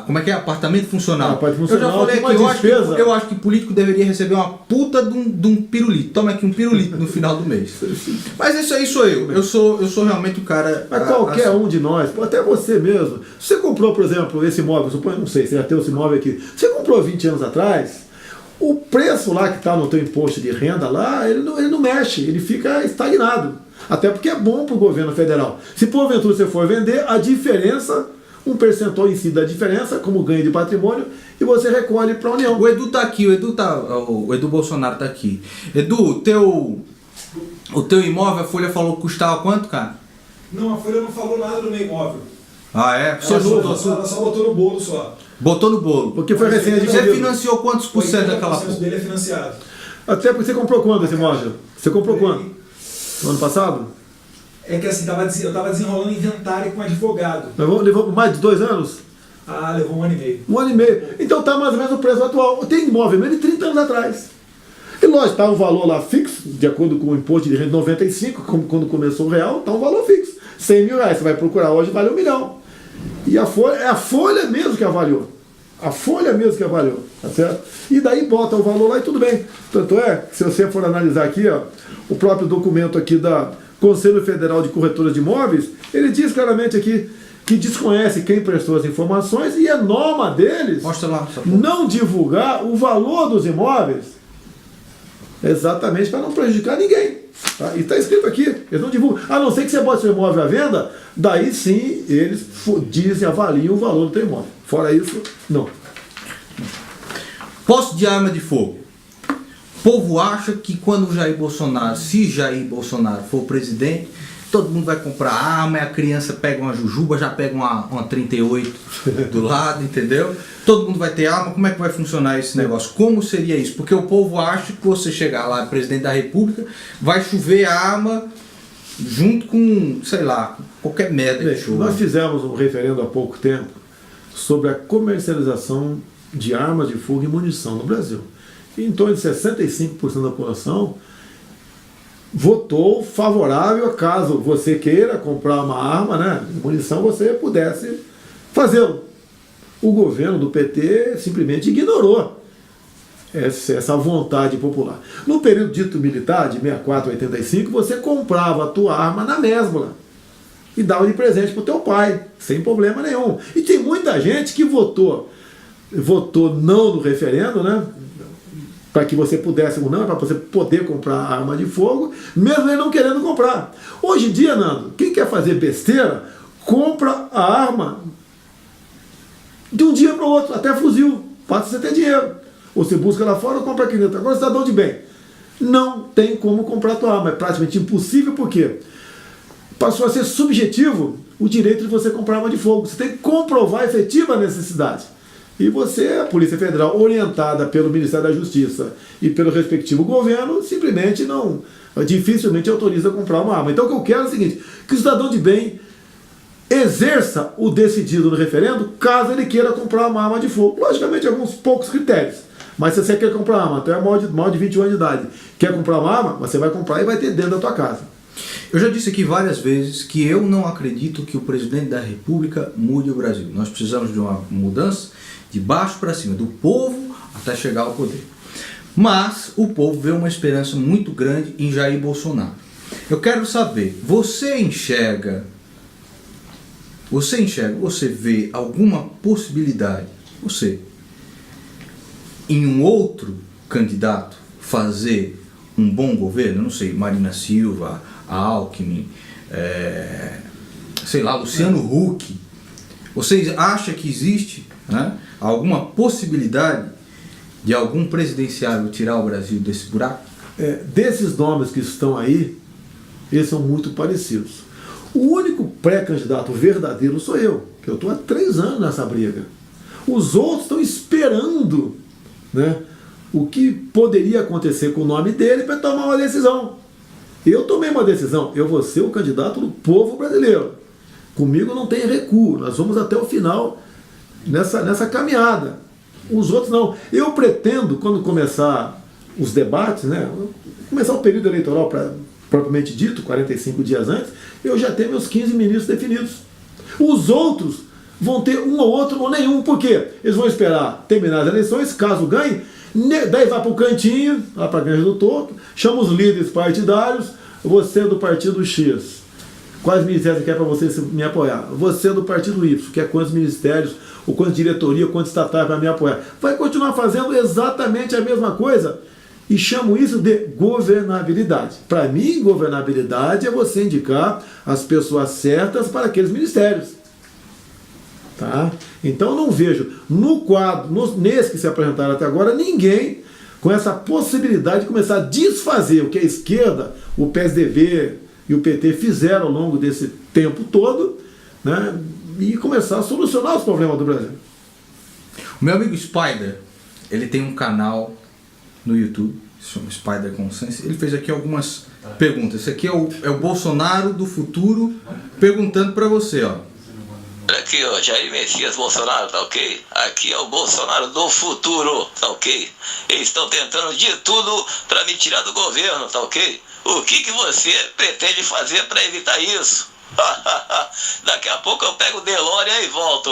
[SPEAKER 1] como é que é? Apartamento funcional.
[SPEAKER 2] Eu já falei aqui,
[SPEAKER 1] eu acho que político deveria receber uma puta de um pirulito. Toma aqui um pirulito no final do mês. Mas isso aí sou eu. Eu sou realmente o cara.
[SPEAKER 2] Mas qualquer um de nós, até você mesmo. Você comprou, por exemplo, esse imóvel, não sei, você já tem esse imóvel aqui. Você comprou 20 anos atrás, o preço lá que está no teu imposto de renda lá, ele não mexe, ele fica estagnado. Até porque é bom para o governo federal. Se porventura você for vender, a diferença, um percentual em si da diferença, como ganho de patrimônio, e você recolhe para a União.
[SPEAKER 1] O Edu tá aqui, o Edu Bolsonaro tá aqui. Edu, o teu imóvel, a Folha falou que custava quanto, cara?
[SPEAKER 3] Não, a Folha não falou nada do meu imóvel.
[SPEAKER 1] Ah, é?
[SPEAKER 3] Ela só botou no bolo só.
[SPEAKER 1] Botou no bolo.
[SPEAKER 2] Porque foi recém
[SPEAKER 1] adquirido. Você financiou quantos por cento daquela porra?
[SPEAKER 3] O dele é financiado.
[SPEAKER 2] Até porque você comprou quando esse imóvel? Você comprou quando? No ano passado?
[SPEAKER 3] É que assim, eu estava desenrolando inventário com advogado.
[SPEAKER 2] Levou mais de 2 anos?
[SPEAKER 3] Levou 1 ano e meio.
[SPEAKER 2] 1 ano e meio. Então tá mais ou menos o preço atual. Tem imóvel mesmo de 30 anos atrás. E lógico, está um valor lá fixo, de acordo com o imposto de renda de 95, como quando começou o real, está um valor fixo. 100 mil reais, você vai procurar hoje, vale 1 milhão. E a folha, é a folha mesmo que avaliou. A folha mesmo que avaliou, tá certo? E daí bota o valor lá e tudo bem. Tanto é, se você for analisar aqui, ó, o próprio documento aqui da Conselho Federal de Corretoras de Imóveis, ele diz claramente aqui que desconhece quem prestou as informações e é norma deles
[SPEAKER 1] Mostra lá,
[SPEAKER 2] não divulgar o valor dos imóveis, exatamente para não prejudicar ninguém. Tá? E está escrito aqui, eles não divulgam. A não ser que você bote seu imóvel à venda, daí sim eles dizem, avaliam o valor do teu imóvel. Fora isso, não.
[SPEAKER 1] Posse de arma de fogo. O povo acha que quando Jair Bolsonaro, se Jair Bolsonaro for presidente, todo mundo vai comprar arma, e a criança pega uma jujuba, já pega uma 38 do lado, entendeu? Todo mundo vai ter arma, como é que vai funcionar esse negócio? Como seria isso? Porque o povo acha que você chegar lá, presidente da república, vai chover arma junto com, sei lá, qualquer merda de chuva.
[SPEAKER 2] Nós fizemos um referendo há pouco tempo sobre a comercialização de armas de fogo e munição no Brasil. E em torno de 65% da população votou favorável a caso você queira comprar uma arma, né, de munição, você pudesse fazê-lo. O governo do PT simplesmente ignorou essa vontade popular. No período dito militar, de 64 a 85, você comprava a tua arma na Mesbla e dava de presente para o teu pai, sem problema nenhum. E tem muita gente que votou não no referendo, né, para que você pudesse ou não, para você poder comprar arma de fogo, mesmo ele não querendo comprar. Hoje em dia, Nando, quem quer fazer besteira, compra a arma de um dia para o outro, até fuzil, basta você ter dinheiro. Ou você busca lá fora ou compra aqui dentro. Agora, cidadão de bem, não tem como comprar a tua arma, é praticamente impossível, porque passou a ser subjetivo o direito de você comprar arma de fogo. Você tem que comprovar a efetiva necessidade. E você, a Polícia Federal, orientada pelo Ministério da Justiça e pelo respectivo governo, simplesmente dificilmente autoriza a comprar uma arma. Então o que eu quero é o seguinte, que o cidadão de bem exerça o decidido no referendo, caso ele queira comprar uma arma de fogo. Logicamente, alguns poucos critérios. Mas se você quer comprar uma arma, até maior de 21 anos de idade, quer comprar uma arma, você vai comprar e vai ter dentro da tua casa.
[SPEAKER 1] Eu já disse aqui várias vezes que eu não acredito que o presidente da República mude o Brasil. Nós precisamos de uma mudança de baixo para cima, do povo até chegar ao poder. Mas o povo vê uma esperança muito grande em Jair Bolsonaro. Eu quero saber, você vê alguma possibilidade, em um outro candidato fazer um bom governo? Eu não sei, Marina Silva, Alckmin, sei lá, Luciano Huck. Vocês acham que existe, né, alguma possibilidade de algum presidenciável tirar o Brasil desse buraco?
[SPEAKER 2] Desses nomes que estão aí, eles são muito parecidos. O único pré-candidato verdadeiro sou eu, que eu estou há 3 anos nessa briga. Os outros estão esperando, né, o que poderia acontecer com o nome dele para tomar uma decisão. Eu tomei uma decisão, eu vou ser o candidato do povo brasileiro. Comigo não tem recuo, nós vamos até o final nessa caminhada. Os outros não. Eu pretendo, quando começar os debates, né, começar o período eleitoral propriamente dito, 45 dias antes, eu já tenho meus 15 ministros definidos. Os outros vão ter um ou outro ou nenhum. Por quê? Eles vão esperar terminar as eleições, caso ganhe, daí vai para o cantinho, lá para a Granja do Torto, chama os líderes partidários, você é do partido X. Quais ministérios quer para você me apoiar? Você é do partido Y, quer quantos ministérios, ou quantas diretoria, ou quantos estatais para me apoiar? Vai continuar fazendo exatamente a mesma coisa. E chamo isso de governabilidade. Para mim, governabilidade é você indicar as pessoas certas para aqueles ministérios. Tá? Então não vejo no quadro, nesse que se apresentaram até agora, ninguém com essa possibilidade de começar a desfazer o que a esquerda, o PSDB e o PT fizeram ao longo desse tempo todo, né, e começar a solucionar os problemas do Brasil.
[SPEAKER 1] O meu amigo Spider, ele tem um canal no YouTube, se chama Spider Consense. Ele fez aqui algumas perguntas. Esse aqui é o Bolsonaro do futuro perguntando para você, ó.
[SPEAKER 4] aqui, ó, Jair Messias Bolsonaro, tá ok? Aqui é o Bolsonaro do futuro, tá ok? Eles estão tentando de tudo pra me tirar do governo, tá ok? O que você pretende fazer pra evitar isso? Daqui a pouco eu pego o DeLorean e volto.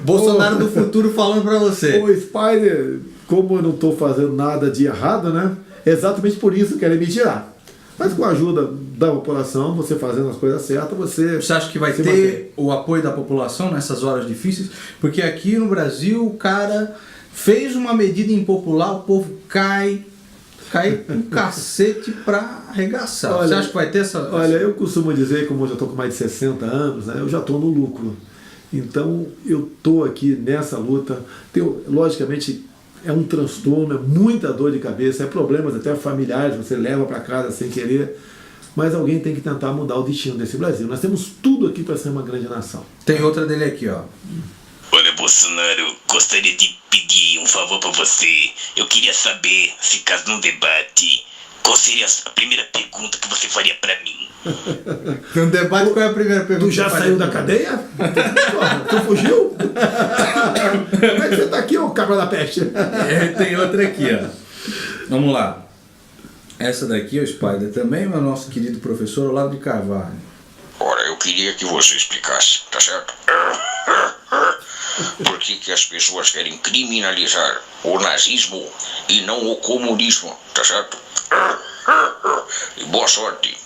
[SPEAKER 1] Bolsonaro do futuro falando pra você.
[SPEAKER 2] O Spider, como eu não estou fazendo nada de errado, né? Exatamente por isso querem me tirar. Mas com a ajuda da população, você fazendo as coisas certas,
[SPEAKER 1] Você acha que vai ter o apoio da população nessas horas difíceis? Porque aqui no Brasil o cara fez uma medida impopular, o povo cai um cacete pra arregaçar.
[SPEAKER 2] Olha,
[SPEAKER 1] você acha que vai ter essa...
[SPEAKER 2] Olha, eu costumo dizer, como eu já estou com mais de 60 anos, né, eu já estou no lucro. Então, eu estou aqui nessa luta. Logicamente, é um transtorno, é muita dor de cabeça, é problemas até familiares, você leva para casa sem querer, mas alguém tem que tentar mudar o destino desse Brasil. Nós temos tudo aqui para ser uma grande nação.
[SPEAKER 1] Tem outra dele aqui, ó.
[SPEAKER 4] Olha, Bolsonaro, gostaria de pedir um favor pra você. Eu queria saber, se caso num debate, qual seria a primeira pergunta que você faria pra mim?
[SPEAKER 1] No debate, qual é a primeira pergunta?
[SPEAKER 2] Tu já saiu da cadeia? Tu fugiu? Como é que você tá aqui, ô cabra da peste?
[SPEAKER 1] Tem outra aqui, ó. Vamos lá. Essa daqui, o Spider, também é o nosso querido professor Olavo de Carvalho.
[SPEAKER 4] Ora, eu queria que você explicasse, tá certo? Por que as pessoas querem criminalizar o nazismo e não o comunismo, tá certo? E boa sorte.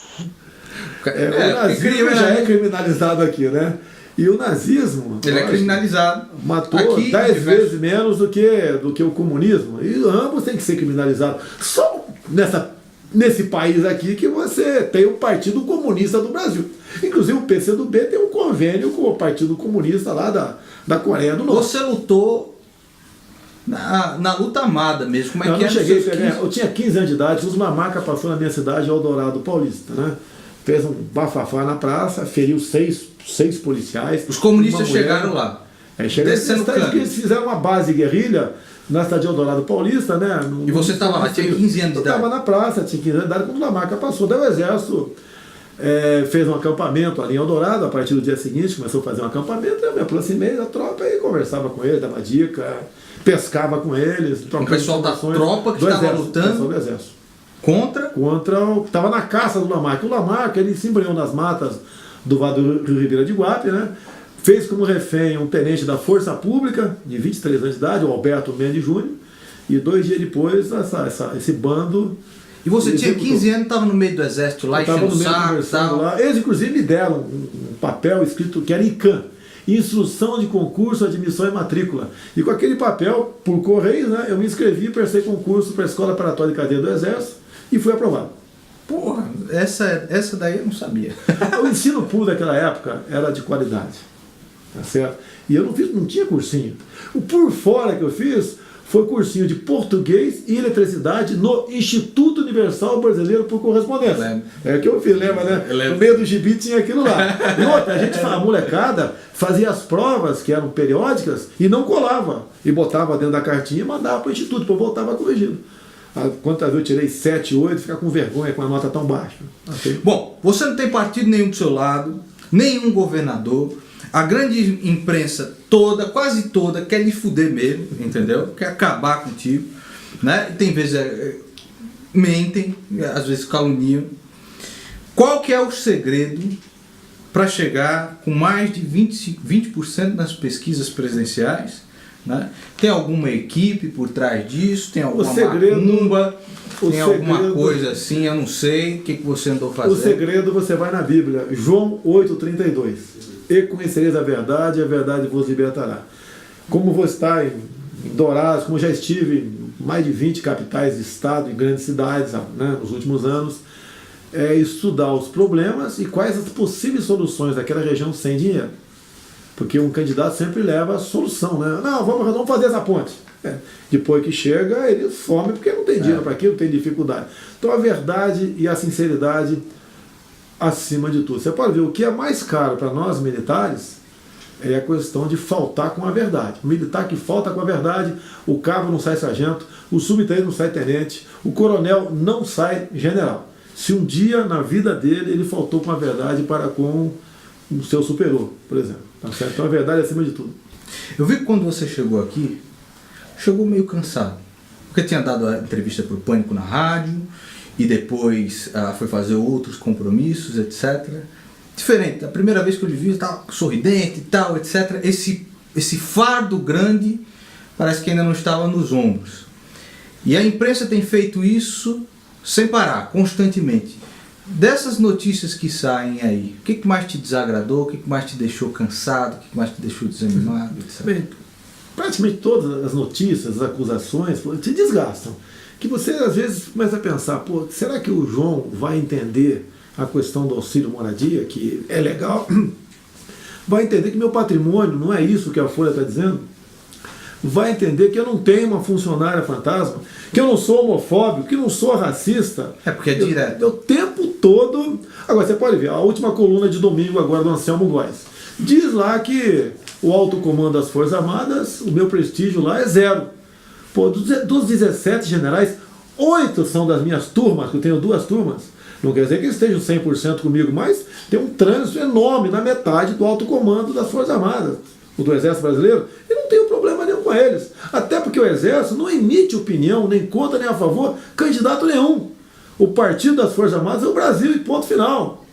[SPEAKER 2] O nazismo já é criminalizado aqui, né? E o nazismo...
[SPEAKER 1] Ele é criminalizado.
[SPEAKER 2] Matou
[SPEAKER 1] aqui,
[SPEAKER 2] 10 vezes menos do que o comunismo. E ambos têm que ser criminalizados. Só nesse país aqui que você tem o Partido Comunista do Brasil. Inclusive o PCdoB tem um convênio com o Partido Comunista lá da Coreia do Norte.
[SPEAKER 1] Você lutou na luta amada mesmo. Como é que
[SPEAKER 2] não cheguei,
[SPEAKER 1] é?
[SPEAKER 2] eu tinha 15 anos de idade, os Mamaca passou na minha cidade, Eldorado Paulista, né? Fez um bafafá na praça, feriu seis policiais.
[SPEAKER 1] Os comunistas chegaram lá.
[SPEAKER 2] Eles fizeram uma base de guerrilha na cidade de Eldorado Paulista, né?
[SPEAKER 1] E você estava lá, tinha 15 anos de idade?
[SPEAKER 2] Eu estava na praça, tinha 15 anos de idade, quando o Mamaca passou. Daí o exército fez um acampamento ali em Eldorado. A partir do dia seguinte começou a fazer um acampamento, eu me aproximei da tropa e conversava com eles, dava dica, pescava com eles.
[SPEAKER 1] O pessoal da tropa que estava lutando
[SPEAKER 2] do exército.
[SPEAKER 1] Contra
[SPEAKER 2] o que estava na caça do Lamarck. O Lamarck, ele se embrenhou nas matas do Vale do Rio Ribeira de Guape, né? Fez como refém um tenente da Força Pública, de 23 anos de idade, o Alberto Mendes Júnior, e 2 dias depois esse bando...
[SPEAKER 1] E você tinha 15 anos, estava no meio do exército lá, enchendo o saco,
[SPEAKER 2] lá. Eles inclusive me deram um papel escrito que era ICAM, Instrução de Concurso, Admissão e Matrícula. E com aquele papel, por correio, né, eu me inscrevi, prestei concurso para a Escola Preparatória de Cadeia do Exército e fui aprovado.
[SPEAKER 1] Porra, essa daí eu não sabia.
[SPEAKER 2] O ensino público daquela época era de qualidade, tá certo? E eu não tinha cursinho. O por fora que eu fiz foi cursinho de português e eletricidade no Instituto Universal Brasileiro por Correspondência. É que eu fiz, lembra, né? No meio do gibi tinha aquilo lá. E outra, a molecada fazia as provas, que eram periódicas, e não colava. E botava dentro da cartinha e mandava para o Instituto, depois voltava corrigido. Quantas vezes eu tirei 7, 8, ficar com vergonha com a nota tão baixa. Okay?
[SPEAKER 1] Bom, você não tem partido nenhum do seu lado, nenhum governador. A grande imprensa toda, quase toda, quer lhe fuder mesmo, entendeu? Quer acabar contigo, né? Tem vezes mentem, às vezes caluniam. Qual que é o segredo para chegar com mais de 20% nas pesquisas presidenciais? Né? Tem alguma equipe por trás disso? Tem alguma macumba? Tem alguma coisa assim? Eu não sei. O que você andou fazendo?
[SPEAKER 2] O segredo você vai na Bíblia, João 8,32. E conhecereis a verdade vos libertará. Como vou estar em Dourados, como já estive em mais de 20 capitais de estado, em grandes cidades, né, nos últimos anos, é estudar os problemas e quais as possíveis soluções daquela região sem dinheiro. Porque um candidato sempre leva a solução, né? Não, vamos fazer essa ponte. Depois que chega, ele some porque não tem dinheiro para aquilo, tem dificuldade. Então a verdade e a sinceridade acima de tudo. Você pode ver, o que é mais caro para nós militares é a questão de faltar com a verdade. O militar que falta com a verdade, o cabo não sai sargento, o subtenente não sai tenente, o coronel não sai general. Se um dia na vida dele ele faltou com a verdade para com o seu superou, por exemplo. Tá certo? Então a verdade é acima de tudo.
[SPEAKER 1] Eu vi que quando você chegou aqui, chegou meio cansado. Porque tinha dado a entrevista para o Pânico na rádio, e depois foi fazer outros compromissos, etc. Diferente, a primeira vez que eu lhe vi, estava sorridente e tal, etc. Esse fardo grande parece que ainda não estava nos ombros. E a imprensa tem feito isso sem parar, constantemente. Dessas notícias que saem aí, o que mais te desagradou, o que mais te deixou cansado, o que mais te deixou desanimado, etc.
[SPEAKER 2] Bem, praticamente todas as notícias, as acusações, te desgastam. Que você às vezes começa a pensar, pô, será que o João vai entender a questão do auxílio moradia, que é legal? Vai entender que meu patrimônio não é isso que a Folha está dizendo? Vai entender que eu não tenho uma funcionária fantasma, que eu não sou homofóbico, que eu não sou racista.
[SPEAKER 1] É porque é direto.
[SPEAKER 2] O tempo todo... Agora, você pode ver, a última coluna de domingo agora do Anselmo Góes. Diz lá que o alto comando das Forças Armadas, o meu prestígio lá é zero. Pô, dos 17 generais, 8 são das minhas turmas, que eu tenho 2 turmas. Não quer dizer que eles estejam 100% comigo, mas tem um trânsito enorme na metade do alto comando das Forças Armadas, o do Exército Brasileiro, e não tenho problema nenhum com eles. Até porque o Exército não emite opinião, nem contra, nem a favor, candidato nenhum. O partido das Forças Armadas é o Brasil e ponto final.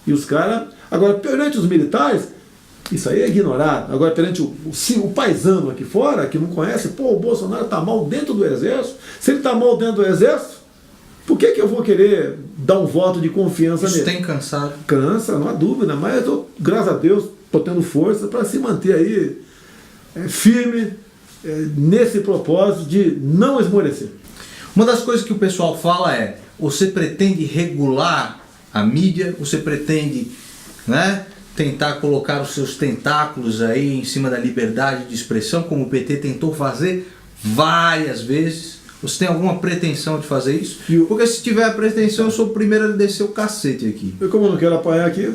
[SPEAKER 2] E os caras... Agora, perante os militares, isso aí é ignorado. Agora, perante o paisano aqui fora, que não conhece, pô, o Bolsonaro está mal dentro do Exército. Se ele está mal dentro do Exército, por que eu vou querer dar um voto de confiança nele?
[SPEAKER 1] Isso tem cansado?
[SPEAKER 2] Cansa, não há dúvida, mas eu tô, graças a Deus, estou tendo força para se manter aí firme nesse propósito de não esmorecer.
[SPEAKER 1] Uma das coisas que o pessoal fala é: você pretende regular a mídia, você pretende, né, tentar colocar os seus tentáculos aí em cima da liberdade de expressão, como o PT tentou fazer várias vezes. Você tem alguma pretensão de fazer isso? Porque se tiver a pretensão, eu sou o primeiro a descer o cacete aqui.
[SPEAKER 2] Eu, como não quero apanhar aqui...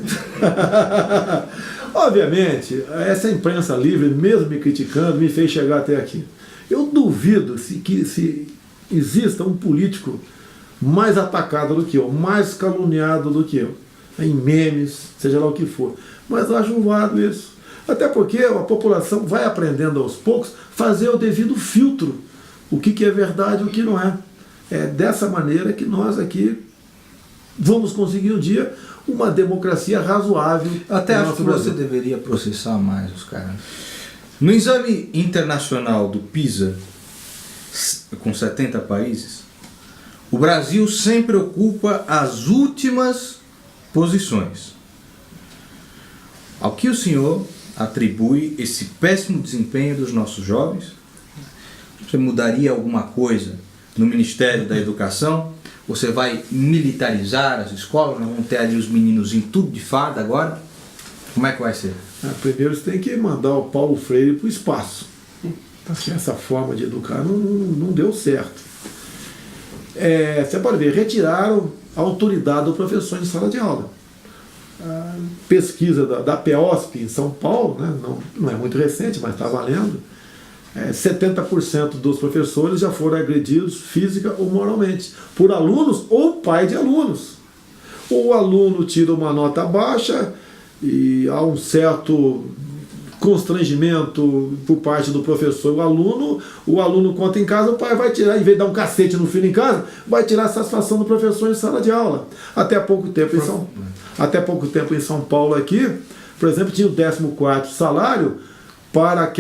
[SPEAKER 2] Obviamente, essa imprensa livre, mesmo me criticando, me fez chegar até aqui. Eu duvido que se exista um político mais atacado do que eu, mais caluniado do que eu, em memes, seja lá o que for. Mas eu acho válido isso. Até porque a população vai aprendendo aos poucos fazer o devido filtro. O que é verdade e o que não é. É dessa maneira que nós aqui vamos conseguir um dia uma democracia razoável.
[SPEAKER 1] Até acho que você deveria processar mais os caras. No exame internacional do PISA, com 70 países, o Brasil sempre ocupa as últimas posições. Ao que o senhor atribui esse péssimo desempenho dos nossos jovens? Você mudaria alguma coisa no Ministério da Educação? Você vai militarizar as escolas? Nós vamos ter ali os meninos em tudo de farda agora? Como é que vai ser?
[SPEAKER 2] Primeiro você tem que mandar o Paulo Freire para o espaço. Porque essa forma de educar não deu certo. Você pode ver, retiraram a autoridade do professor em sala de aula. A pesquisa da PEOSP em São Paulo, né, não é muito recente, mas está valendo, 70% dos professores já foram agredidos física ou moralmente, por alunos ou pai de alunos. O aluno tira uma nota baixa e há um certo constrangimento por parte do professor o aluno conta em casa, o pai vai tirar, em vez de dar um cacete no filho em casa, vai tirar a satisfação do professor em sala de aula. Até pouco tempo em São Paulo aqui, por exemplo, tinha o 14º salário para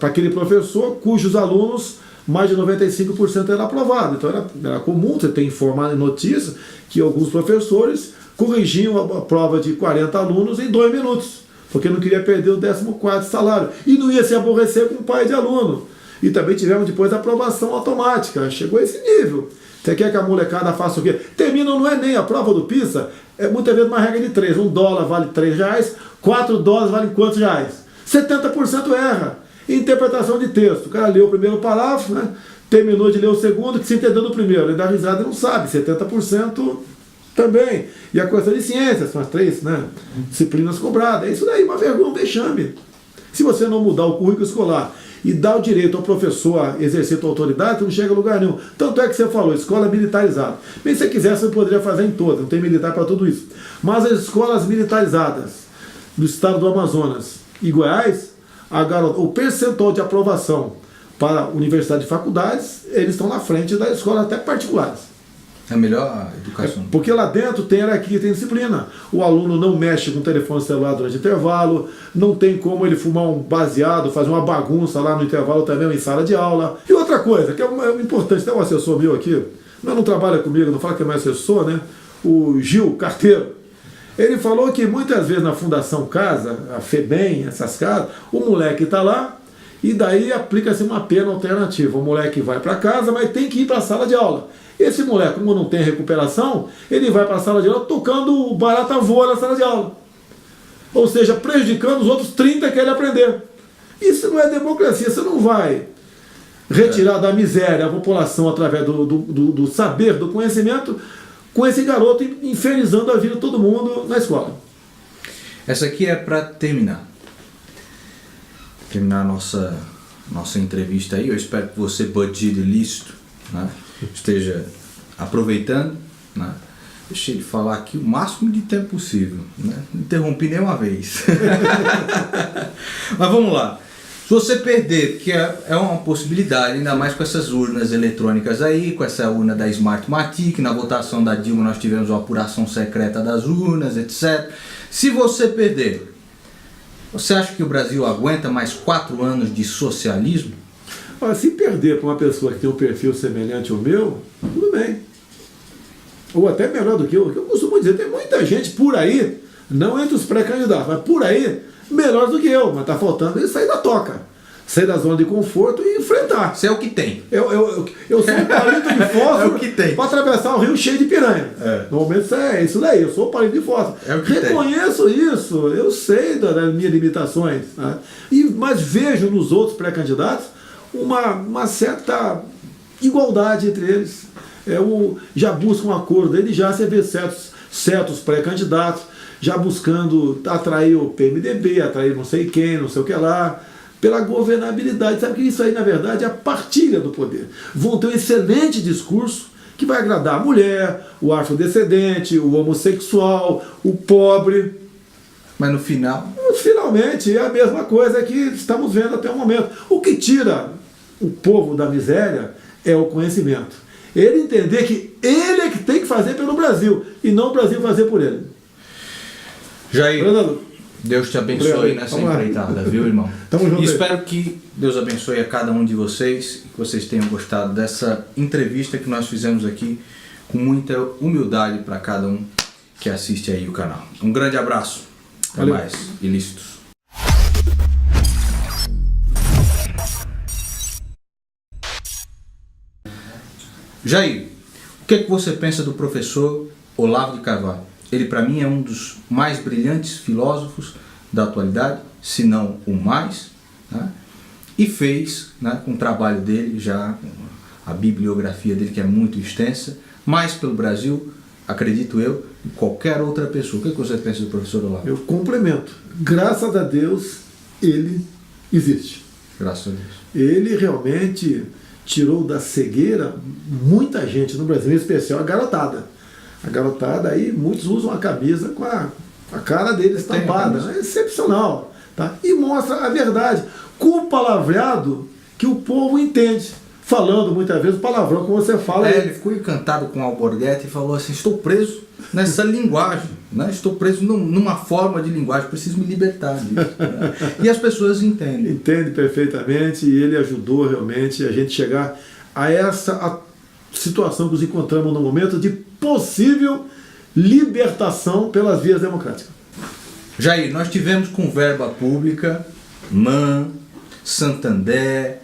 [SPEAKER 2] aquele professor cujos alunos, mais de 95% era aprovado. Então era comum você ter informado em notícia que alguns professores corrigiam a prova de 40 alunos em 2 minutos, porque não queria perder o 14º salário. E não ia se aborrecer com o pai de aluno. E também tivemos depois a aprovação automática. Chegou a esse nível. Você quer que a molecada faça o quê? Termina no Enem, a prova do PISA, muitas vezes uma regra de 3. $1 vale R$3, $4 vale quantos reais? 70% erra. Interpretação de texto. O cara leu o primeiro parágrafo, né? Terminou de ler o segundo, que se entendeu no primeiro. Ele dá risada e não sabe. 70% também. E a questão de ciências, são as 3, né, disciplinas cobradas. É isso daí, uma vergonha, um vexame. Se você não mudar o currículo escolar e dar o direito ao professor a exercer sua autoridade, não chega a lugar nenhum. Tanto é que você falou, escola militarizada. Bem, se você quisesse, você poderia fazer em todas, não tem militar para tudo isso. Mas as escolas militarizadas, do estado do Amazonas e Goiás, o percentual de aprovação para universidade e faculdades, eles estão na frente das escolas até particulares.
[SPEAKER 1] É a melhor educação.
[SPEAKER 2] Porque lá dentro tem hierarquia, tem disciplina. O aluno não mexe com o telefone celular durante o intervalo, não tem como ele fumar um baseado, fazer uma bagunça lá no intervalo também, em sala de aula. E outra coisa, que é importante, tem um assessor meu aqui, mas não trabalha comigo, não fala que é meu assessor, né? O Gil Carteiro. Ele falou que muitas vezes na Fundação Casa, a FEBEM, essas casas, o moleque está lá e daí aplica-se uma pena alternativa. O moleque vai para casa, mas tem que ir para a sala de aula. Esse moleque, como não tem recuperação, ele vai para a sala de aula tocando barata voa na sala de aula. Ou seja, prejudicando os outros 30 que querem aprender. Isso não é democracia, você não vai retirar da miséria a população através do saber, do conhecimento, com esse garoto infernizando a vida de todo mundo na escola.
[SPEAKER 1] Essa aqui é para terminar a nossa entrevista aí. Eu espero que você, bandido ilícito, né, esteja aproveitando, né? Deixei de falar aqui o máximo de tempo possível, né? Não interrompi nenhuma vez. Mas vamos lá. Se você perder, que é uma possibilidade, ainda mais com essas urnas eletrônicas aí, com essa urna da Smartmatic, na votação da Dilma nós tivemos uma apuração secreta das urnas, etc. Se você perder, você acha que o Brasil aguenta mais 4 anos de socialismo?
[SPEAKER 2] Olha, se perder para uma pessoa que tem um perfil semelhante ao meu, tudo bem. Ou até melhor do que eu. Eu costumo dizer, tem muita gente por aí, não entre os pré-candidatos, mas por aí, melhor do que eu. Mas está faltando ele sair da toca, sair da zona de conforto e enfrentar.
[SPEAKER 1] Isso é o que tem.
[SPEAKER 2] Eu sou um palito de fósforo
[SPEAKER 1] É o que tem.
[SPEAKER 2] para atravessar o rio cheio de piranha.
[SPEAKER 1] É.
[SPEAKER 2] Normalmente é isso daí, eu sou um palito de fósforo.
[SPEAKER 1] É o que
[SPEAKER 2] Reconheço isso, eu sei das minhas limitações. Né? Mas vejo nos outros pré-candidatos uma certa igualdade entre eles. Já busca um acordo, ele já se vê certos pré-candidatos, já buscando atrair o PMDB, atrair não sei quem, não sei o que lá, pela governabilidade. Sabe que isso aí, na verdade, é a partilha do poder. Vão ter um excelente discurso que vai agradar a mulher, o afrodescendente, o homossexual, o pobre.
[SPEAKER 1] Mas no final...
[SPEAKER 2] Finalmente, é a mesma coisa que estamos vendo até o momento. O que tira o povo da miséria é o conhecimento. Ele entender que ele é que tem que fazer pelo Brasil e não o Brasil fazer por ele.
[SPEAKER 1] Jair,
[SPEAKER 2] Fernando,
[SPEAKER 1] Deus te abençoe nessa empreitada, viu, irmão?
[SPEAKER 2] Tamo junto
[SPEAKER 1] E
[SPEAKER 2] aí.
[SPEAKER 1] espero que Deus abençoe a cada um de vocês e que vocês tenham gostado dessa entrevista que nós fizemos aqui com muita humildade para cada um que assiste aí o canal. Um grande abraço. Até
[SPEAKER 2] Valeu.
[SPEAKER 1] mais, ilícitos. Jair, o que é que você pensa do professor Olavo de Carvalho? Ele, para mim, é um dos mais brilhantes filósofos da atualidade, se não o mais, né? E fez, né, com o trabalho dele, já a bibliografia dele, que é muito extensa, mais pelo Brasil, acredito eu, que qualquer outra pessoa. O que é que você pensa do professor Olavo?
[SPEAKER 2] eu complemento. Graças a Deus, ele existe.
[SPEAKER 1] Graças a Deus.
[SPEAKER 2] Ele realmente tirou da cegueira muita gente no Brasil, em especial a garotada. A garotada aí, muitos usam a camisa com a cara dele estampada. É excepcional. Tá? E mostra a verdade, com o palavreado que o povo entende. Falando muitas vezes o palavrão que você fala.
[SPEAKER 1] Ele ficou encantado com o Alborguete e falou assim: estou preso nessa linguagem, né? Estou preso numa forma de linguagem, preciso me libertar disso. Né? E as pessoas entendem.
[SPEAKER 2] Entende perfeitamente, e ele ajudou realmente a gente chegar a essa situação que nos encontramos no momento de possível libertação pelas vias democráticas.
[SPEAKER 1] Jair, nós tivemos com verba pública, MAN, Santander,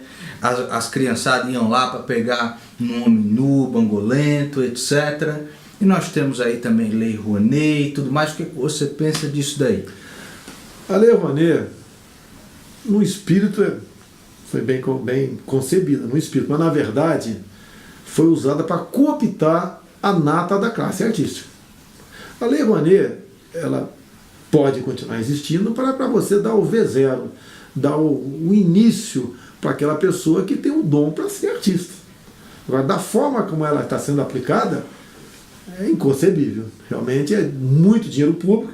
[SPEAKER 1] as criançadas iam lá para pegar nome nu, bangolento, etc. E nós temos aí também Lei Rouanet e tudo mais. O que você pensa disso daí?
[SPEAKER 2] A Lei Rouanet, no espírito, foi bem concebida, no espírito, mas na verdade foi usada para cooptar a nata da classe artística. A Lei Rouanet, ela pode continuar existindo para você dar o V0, dar o início para aquela pessoa que tem o dom para ser artista. Agora, da forma como ela está sendo aplicada, é inconcebível. Realmente é muito dinheiro público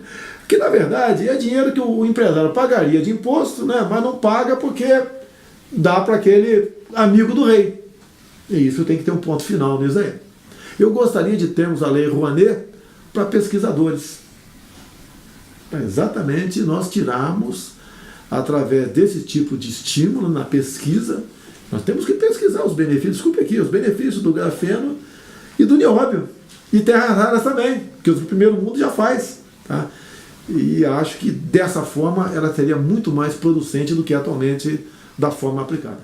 [SPEAKER 2] Que na verdade é dinheiro que o empresário pagaria de imposto, né? Mas não paga porque dá para aquele amigo do rei. E isso tem que ter um ponto final nisso aí. Eu gostaria de termos a lei Rouanet para pesquisadores. Para exatamente nós tirarmos, através desse tipo de estímulo na pesquisa, nós temos que pesquisar os benefícios, desculpe aqui, os benefícios do grafeno e do nióbio. E terras raras também, que o primeiro mundo já faz. Tá? E acho que dessa forma ela seria muito mais producente do que atualmente da forma aplicada.